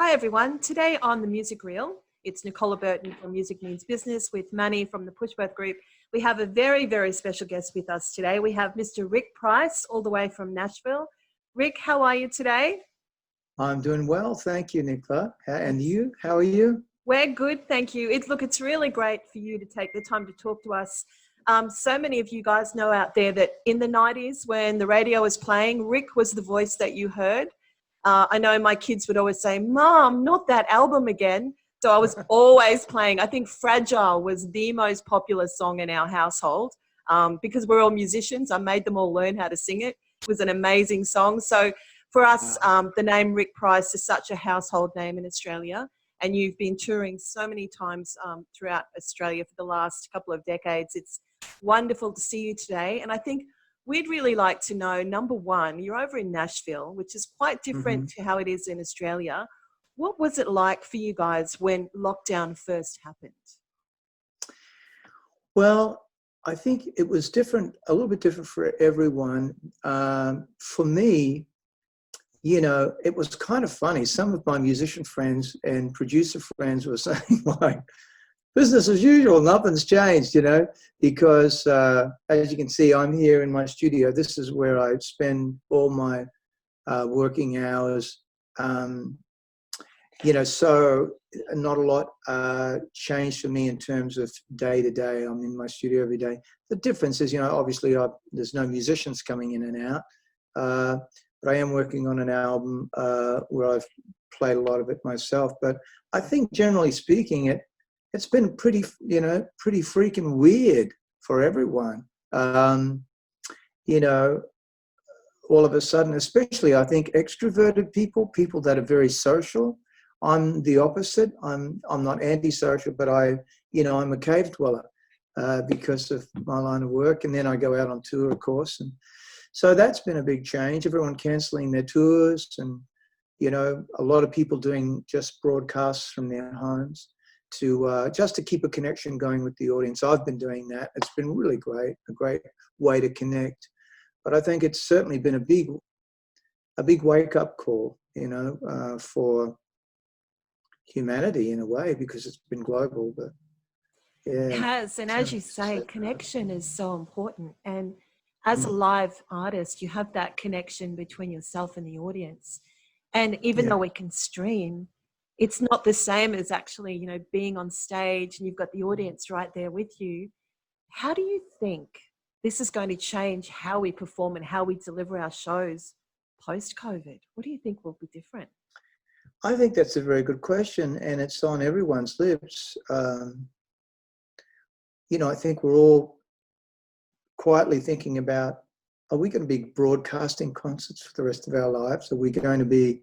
Hi everyone, today on The Music Reel, it's Nicola Burton from Music Means Business with Manny from the Pushworth Group. We have a very, very special guest with us today. We have Mr. Rick Price all the way from Nashville. Rick, how are you today? I'm doing well, thank you, Nicola. And you, how are you? We're good, thank you. It's really great for you to take the time to talk to us. So many of you guys know out there that in the 90s when the radio was playing, Rick was the voice that you heard. I know my kids would always say, Mom, not that album again. So I was always playing. I think Fragile was the most popular song in our household because we're all musicians. I made them all learn how to sing it. It was an amazing song. So for us, the name Rick Price is such a household name in Australia. And you've been touring so many times throughout Australia for the last couple of decades. It's wonderful to see you today. And I think we'd really like to know, number one, you're over in Nashville, which is quite different to how it is in Australia. What was it like for you guys when lockdown first happened? Well, I think it was different, a little bit different for everyone. For me, you know, it was kind of funny. Some of my musician friends and producer friends were saying, like, business as usual, nothing's changed, you know, because as you can see, I'm here in my studio. This is where I spend all my working hours. You know, so not a lot changed for me in terms of day to day. I'm in my studio every day. The difference is, you know, obviously there's no musicians coming in and out, but I am working on an album where I've played a lot of it myself. But I think generally speaking, it's been pretty, you know, pretty freaking weird for everyone. You know, all of a sudden, especially I think extroverted people that are very social. I'm the opposite. I'm not antisocial, but I'm a cave dweller because of my line of work. And then I go out on tour, of course. And so that's been a big change. Everyone cancelling their tours and, you know, a lot of people doing just broadcasts from their homes to just to keep a connection going with the audience. I've been doing that. It's been really great, a great way to connect. But I think it's certainly been a big wake-up call, you know, for humanity in a way, because it's been global. But yeah, It has, and as you say, connection is so important. And as a live artist, you have that connection between yourself and the audience. And even though we can stream, it's not the same as actually, you know, being on stage and you've got the audience right there with you. How do you think this is going to change how we perform and how we deliver our shows post-COVID? What do you think will be different? I think that's a very good question, and it's on everyone's lips. You know, I think we're all quietly thinking about, are we going to be broadcasting concerts for the rest of our lives? Are we going to be,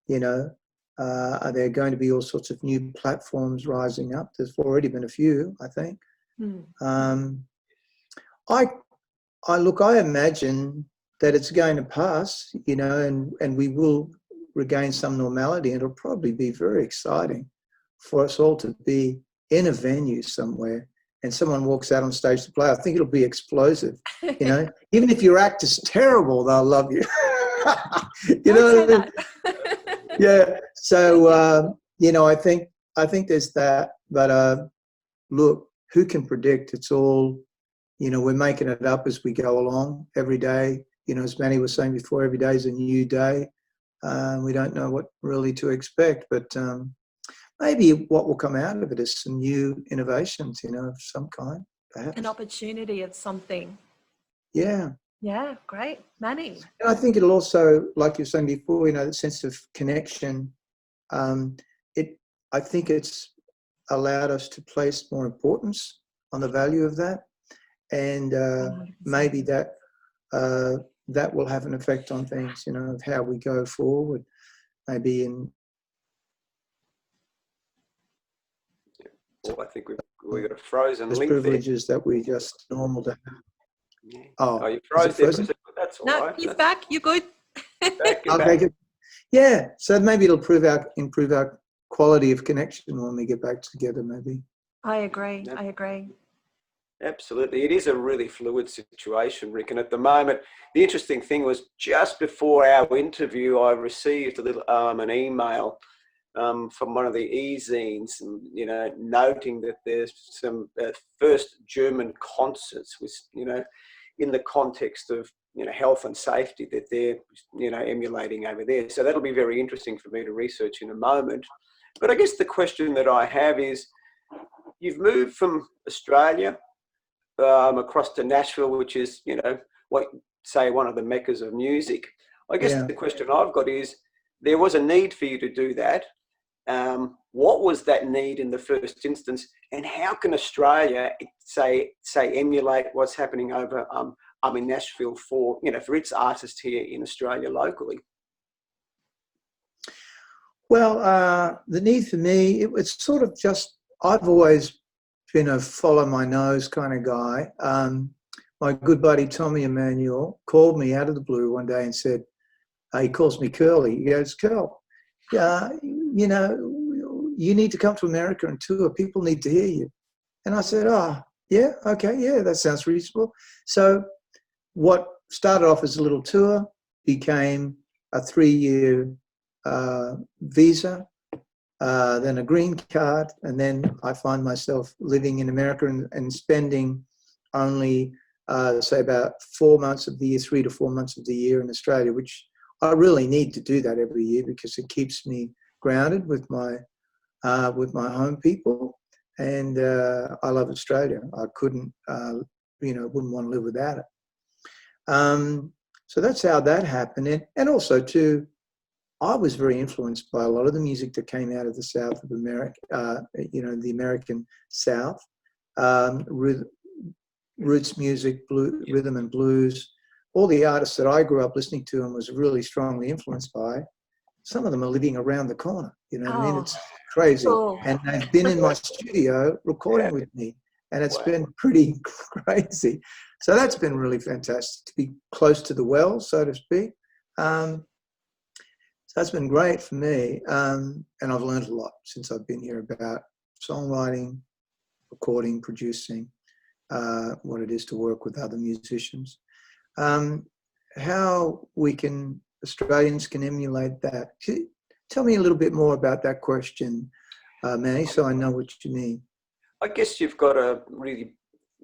you know, are there going to be all sorts of new platforms rising up? There's already been a few, I think. I imagine that it's going to pass, you know, and we will regain some normality, and it'll probably be very exciting for us all to be in a venue somewhere and someone walks out on stage to play. I think it'll be explosive, you know. Even if your act is terrible, they'll love you. You know what I mean? Yeah. So you know, I think there's that. But look, who can predict? It's all, you know, we're making it up as we go along every day. You know, as Manny was saying before, every day is a new day. We don't know what really to expect, but maybe what will come out of it is some new innovations, you know, of some kind, perhaps. An opportunity of something. Yeah. Yeah, great. Manny? And I think it'll also, like you were saying before, you know, the sense of connection, I think it's allowed us to place more importance on the value of that. And maybe that will have an effect on things, you know, of how we go forward, maybe in... I think we've got a frozen link privileges there. That we just normal to have. Yeah. Oh, you froze there. That's all right. No, he's back. You're good. Back. Yeah, so maybe it'll improve our quality of connection when we get back together, maybe. I agree. I agree. Absolutely. It is a really fluid situation, Rick. And at the moment, the interesting thing was just before our interview, I received an email from one of the e-zines, and, you know, noting that there's some first German concerts with, you know, in the context of, you know, health and safety that they're, you know, emulating over there. So that'll be very interesting for me to research in a moment. But I guess the question that I have is, you've moved from Australia across to Nashville, which is, you know, what, say, one of the meccas of music. I guess the question I've got is, there was a need for you to do that. What was that need in the first instance, and how can Australia say emulate what's happening over in Nashville for, you know, for its artists here in Australia locally? Well, the need for me, it's sort of just, I've always been a follow my nose kind of guy. My good buddy Tommy Emmanuel called me out of the blue one day and said, he calls me Curly. He goes, Curl, you know, you need to come to America and tour. People need to hear you. And I said, oh, yeah, okay, yeah, that sounds reasonable. So what started off as a little tour became a 3-year visa, then a green card, and then I find myself living in America and spending only, say, about 4 months of the year, 3 to 4 months of the year in Australia, which I really need to do that every year because it keeps me grounded with my home people, and I love Australia. I couldn't, you know, wouldn't want to live without it. So that's how that happened, and also too, I was very influenced by a lot of the music that came out of the South of America, you know, the American South, roots music, rhythm and blues. All the artists that I grew up listening to and was really strongly influenced by, some of them are living around the corner. You know what I mean? It's crazy. Cool. And they've been in my studio recording with me, and it's been pretty crazy. So that's been really fantastic to be close to the well, so to speak. So that's been great for me. And I've learned a lot since I've been here about songwriting, recording, producing, what it is to work with other musicians. How Australians can emulate that. Tell me a little bit more about that question, Manny, so I know what you mean. I guess you've got a really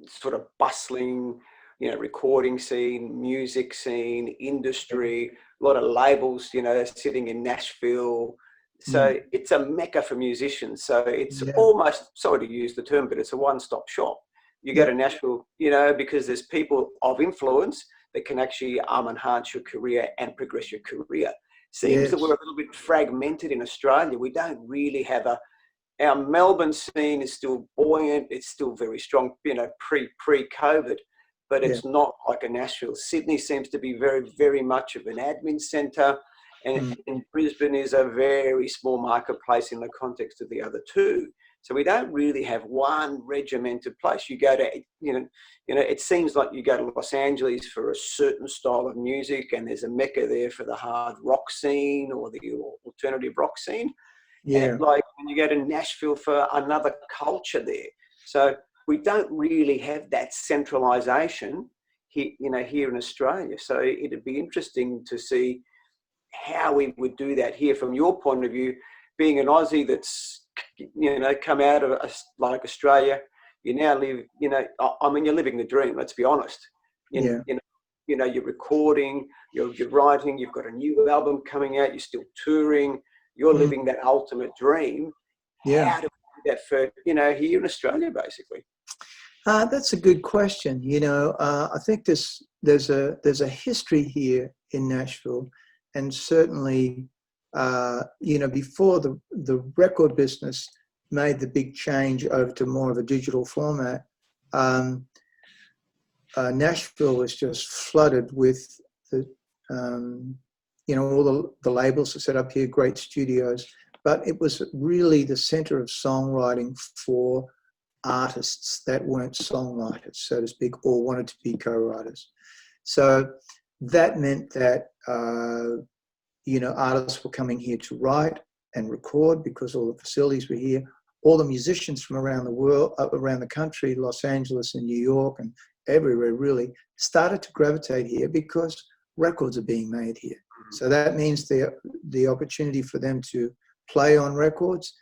sort of bustling, you know, recording scene, music scene, industry, a lot of labels, you know, sitting in Nashville. So it's a mecca for musicians. So it's almost, sorry to use the term, but it's a one-stop shop. You go to Nashville, you know, because there's people of influence that can actually enhance your career and progress your career. Seems that we're a little bit fragmented in Australia. We don't really have our Melbourne scene is still buoyant. It's still very strong, you know, pre-COVID, but it's not like a Nashville. Sydney seems to be very, very much of an admin centre, and Brisbane is a very small marketplace in the context of the other two. So we don't really have one regimented place. You go to, you know, it seems like you go to Los Angeles for a certain style of music, and there's a mecca there for the hard rock scene or the alternative rock scene. And like when you go to Nashville for another culture there. So we don't really have that centralisation here, you know, here in Australia. So it'd be interesting to see how we would do that here from your point of view, being an Aussie that's, you know, come out of like Australia. You now live, you know, I mean, you're living the dream, let's be honest. You know, you're recording, you're writing, you've got a new album coming out, you're still touring, you're living that ultimate dream. How do we do that for, you know, here in Australia, basically? That's a good question. You know, I think there's a history here in Nashville, and certainly, you know, before the record business made the big change over to more of a digital format, Nashville was just flooded with the, you know, all the labels are set up here, great studios, but it was really the center of songwriting for artists that weren't songwriters, so to speak, or wanted to be co-writers. So that meant that, you know, artists were coming here to write and record because all the facilities were here. All the musicians from around the world, around the country, Los Angeles and New York and everywhere really, started to gravitate here because records are being made here. So that means the opportunity for them to play on records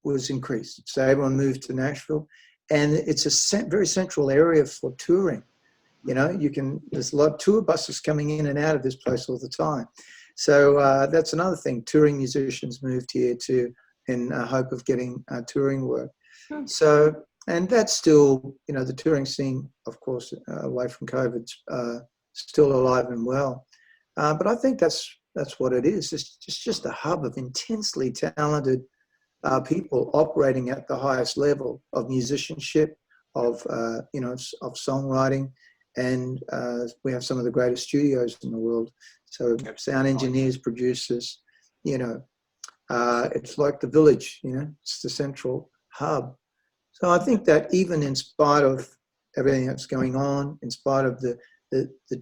was increased. So everyone moved to Nashville, and it's a very central area for touring. You know, there's a lot of tour buses coming in and out of this place all the time. So that's another thing. Touring musicians moved here too, in hope of getting touring work. So, and that's still, you know, the touring scene, of course, away from COVID, still alive and well. But I think that's what it is. It's just a hub of intensely talented people operating at the highest level of musicianship, of of songwriting, and we have some of the greatest studios in the world. So sound engineers, producers, you know, it's like the village, you know, it's the central hub. So I think that even in spite of everything that's going on, in spite of the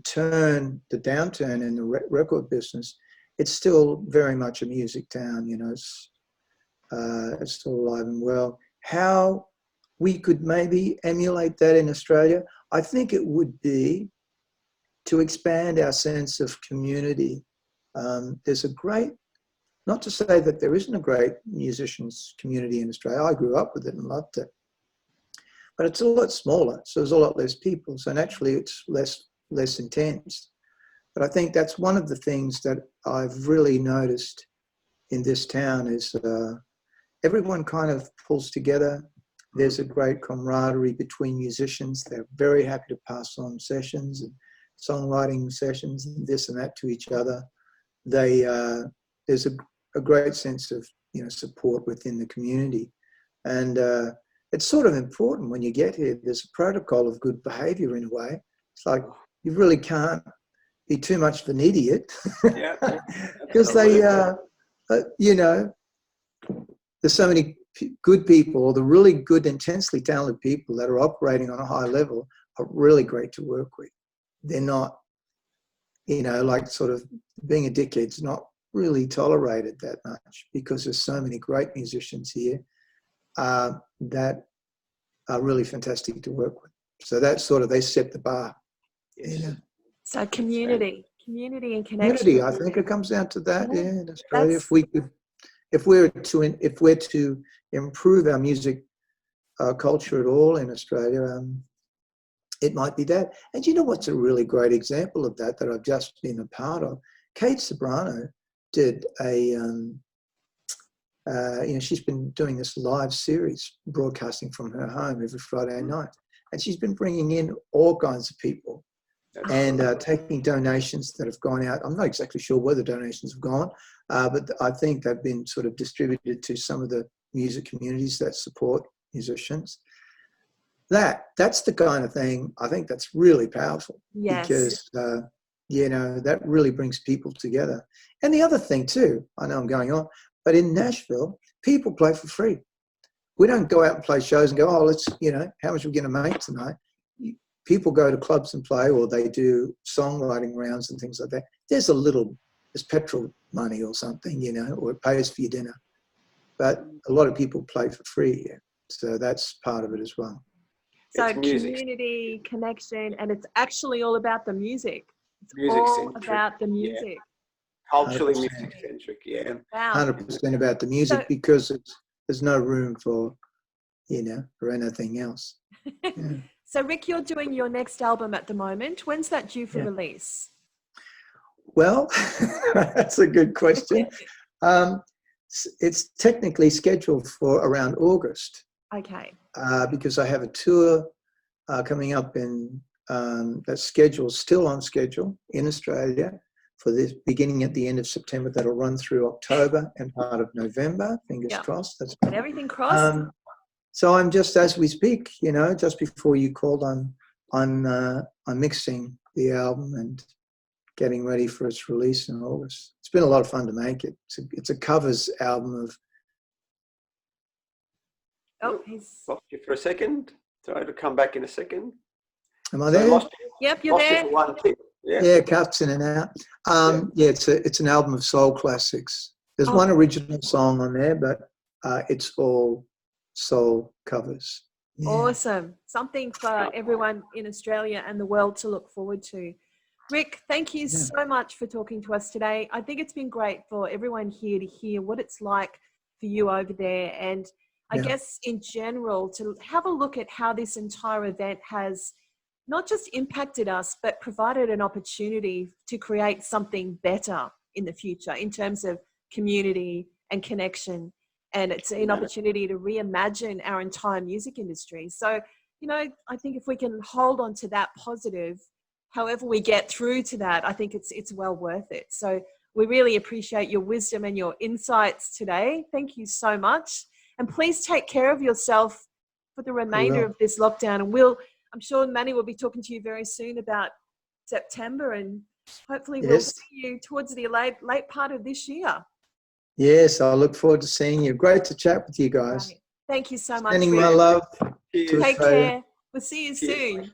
downturn in the record business, it's still very much a music town, you know, it's still alive and well. How we could maybe emulate that in Australia, I think it would be to expand our sense of community. There's a great, not to say that there isn't a great musicians community in Australia. I grew up with it and loved it. But it's a lot smaller, so there's a lot less people. So naturally it's less intense. But I think that's one of the things that I've really noticed in this town is everyone kind of pulls together. There's a great camaraderie between musicians. They're very happy to pass on sessions and songwriting sessions and this and that to each other. There's a great sense of, you know, support within the community. And it's sort of important when you get here. There's a protocol of good behavior in a way. It's like you really can't be too much of an idiot. Yeah. Because they, you know, there's so many good people, or the really good, intensely talented people that are operating on a high level are really great to work with. They're not, you know, like sort of being a dickhead's not really tolerated that much because there's so many great musicians here that are really fantastic to work with. So that's sort of, they set the bar. Yes. Yeah. So community and connection. Community, I think it comes down to that. Yeah, in Australia, if we're to improve our music culture at all in Australia, it might be that. And you know what's a really great example of that I've just been a part of? Kate Sobrano did she's been doing this live series, broadcasting from her home every Friday night. And she's been bringing in all kinds of people and taking donations that have gone out. I'm not exactly sure where the donations have gone, but I think they've been sort of distributed to some of the music communities that support musicians. That's the kind of thing I think that's really powerful. Yes. Because, you know, that really brings people together. And the other thing too, I know I'm going on, but in Nashville, people play for free. We don't go out and play shows and go, oh, let's, you know, how much are we going to make tonight? People go to clubs and play, or they do songwriting rounds and things like that. There's petrol money or something, you know, or it pays for your dinner. But a lot of people play for free, yeah. So that's part of it as well. So community, connection, and it's actually all about the music. It's all about the music. Yeah. Culturally 100%. music-centric, yeah. Wow. 100% about the music, because there's no room for, you know, for anything else. Yeah. So Rick, you're doing your next album at the moment. When's that due for release? Well, that's a good question. It's technically scheduled for around August. Okay. Because I have a tour coming up in that's still on schedule in Australia for this, beginning at the end of September. That'll run through October and part of November. Fingers crossed. That's got everything crossed. So I'm just, as we speak, you know, just before you called, I'm mixing the album and getting ready for its release in August. It's been a lot of fun to make it. It's a covers album of. Oh, he's lost you for a second. Sorry, to come back in a second. Am I there? Yep, you're there. Yeah, cuts in and out. It's an album of soul classics. There's one original song on there, but it's all soul covers. Yeah. Awesome. Something for everyone in Australia and the world to look forward to. Rick, thank you so much for talking to us today. I think it's been great for everyone here to hear what it's like for you over there. And I guess in general, to have a look at how this entire event has not just impacted us, but provided an opportunity to create something better in the future in terms of community and connection. And it's an opportunity to reimagine our entire music industry. So, you know, I think if we can hold on to that positive, however we get through to that, I think it's well worth it. So we really appreciate your wisdom and your insights today. Thank you so much. And please take care of yourself for the remainder of this lockdown. And I'm sure Manny will be talking to you very soon about September, and hopefully we'll see you towards the late part of this year. Yes, I look forward to seeing you. Great to chat with you guys. Right. Thank you so much. Sending my love. Cheers. To Take Australia. care. We'll see you soon.